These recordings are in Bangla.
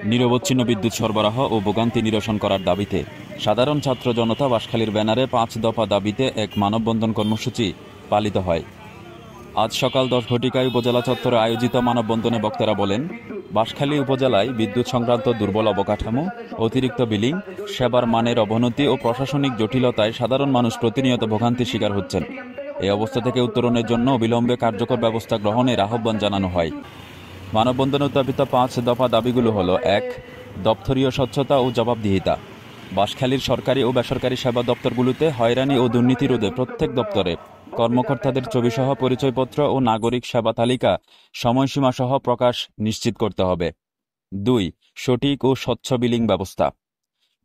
নিরবচ্ছিন্ন বিদ্যুৎ সরবরাহ ও ভোগান্তি নিরসন করার দাবিতে সাধারণ ছাত্র জনতা বাঁশখালীর ব্যানারে ৫ দফা দাবিতে এক মানববন্ধন কর্মসূচি পালিত হয়। আজ সকাল ১০ ঘটিকায় উপজেলা চত্বরে আয়োজিত মানববন্ধনে বক্তারা বলেন, বাঁশখালী উপজেলায় বিদ্যুৎ সংক্রান্ত দুর্বল অবকাঠামো, অতিরিক্ত বিলিং, সেবার মানের অবনতি ও প্রশাসনিক জটিলতায় সাধারণ মানুষ প্রতিনিয়ত ভোগান্তির শিকার হচ্ছেন। এই অবস্থা থেকে উত্তরণের জন্য অবিলম্বে কার্যকর ব্যবস্থা গ্রহণের আহ্বান জানানো হয়। মানববন্ধনে উত্থাপিত ৫ দফা দাবিগুলো হল: ১. দপ্তরীয় স্বচ্ছতা ও জবাবদিহিতা। বাঁশখালীর সরকারি ও বেসরকারি সেবা দপ্তরগুলোতে হয়রানি ও দুর্নীতি রোধে প্রত্যেক দপ্তরে কর্মকর্তাদের ছবিসহ পরিচয়পত্র ও নাগরিক সেবা তালিকা সময়সীমাসহ প্রকাশ নিশ্চিত করতে হবে। ২. সঠিক ও স্বচ্ছ বিলিং ব্যবস্থা।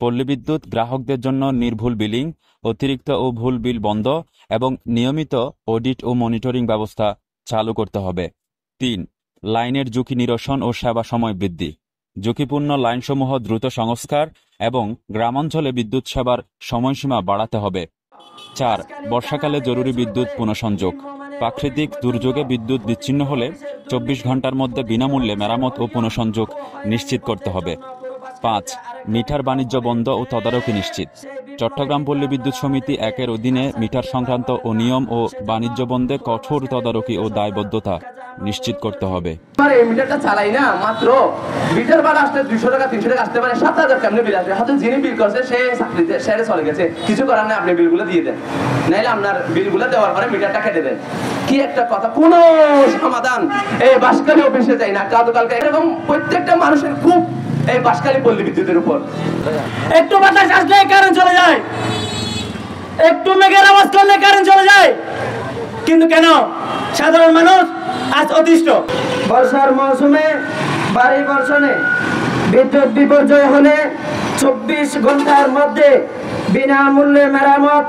পল্লী বিদ্যুৎ গ্রাহকদের জন্য নির্ভুল বিলিং, অতিরিক্ত ও ভুল বিল বন্ধ এবং নিয়মিত অডিট ও মনিটরিং ব্যবস্থা চালু করতে হবে। ৩. লাইনের ঝুঁকি নিরসন ও সেবা সময় বৃদ্ধি। ঝুঁকিপূর্ণ লাইনসমূহ দ্রুত সংস্কার এবং গ্রামাঞ্চলে বিদ্যুৎ সেবার সময়সীমা বাড়াতে হবে। ৪. বর্ষাকালে জরুরি বিদ্যুৎ পুনঃসংযোগ। প্রাকৃতিক দুর্যোগে বিদ্যুৎ বিচ্ছিন্ন হলে ২৪ ঘণ্টার মধ্যে বিনামূল্যে মেরামত ও পুনঃসংযোগ নিশ্চিত করতে হবে। ৫. মিটার বাণিজ্য বন্ধ ও তদারকি নিশ্চিত। চট্টগ্রাম পল্লী বিদ্যুৎ সমিতি ১-এর অধীনে মিটার সংক্রান্ত অনিয়ম ও বাণিজ্য বন্ধে কঠোর তদারকি ও দায়বদ্ধতা নিশ্চিত করতে হবে। মিটারটা চালাই না, মাত্র মিটার ভাড়া আসতে ২০০ টাকা ৩০০ টাকা আসতে পারে, ৭,০০০ কেমনে বিল আসবে? হয়তো যিনি বিল করছে সে চাকরিতে সেরে চলে গেছে, কিছু করার নেই, আপনি বিলগুলো দিয়ে দেন, নাইলে আপনার বিলগুলো দেওয়ার পরে মিটারটা কেটে দেন। কি একটা কথা! কোনো সমাধান এই বাঁশখালী অফিসে যায় না। কালকে এরকম প্রত্যেকটা মানুষের খুব এই বাঁশখালী পল্লী বিদ্যুতের উপর। একটু বাতাস আসলে কারেন্ট চলে যায়, একটু মেঘের আওয়াজ করলে কারেন্ট চলে যায়, কিন্তু কেন সাধারণ মানুষ আজ অতিষ্ঠ? বর্ষার মৌসুমে ভারী বর্ষণে বিদ্যুৎ বিপর্যয় হলে ২৪ ঘন্টার মধ্যে বিনামূল্যে মেরামত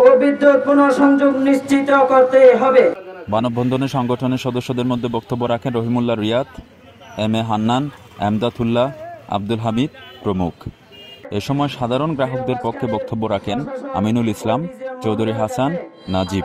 ও বিদ্যুৎ পুনঃসংযোগ নিশ্চিত করতে হবে। মানববন্ধনে সংগঠনের সদস্যদের মধ্যে বক্তব্য রাখেন রহিমুল্লাহ রিয়াদ, এম এ হান্নান, এমদাদুল্লাহ, আব্দুল হামিদ প্রমুখ। এ সময় সাধারণ গ্রাহকদের পক্ষে বক্তব্য রাখেন আমিনুল ইসলাম, চৌধুরী হাসান, নাজিব।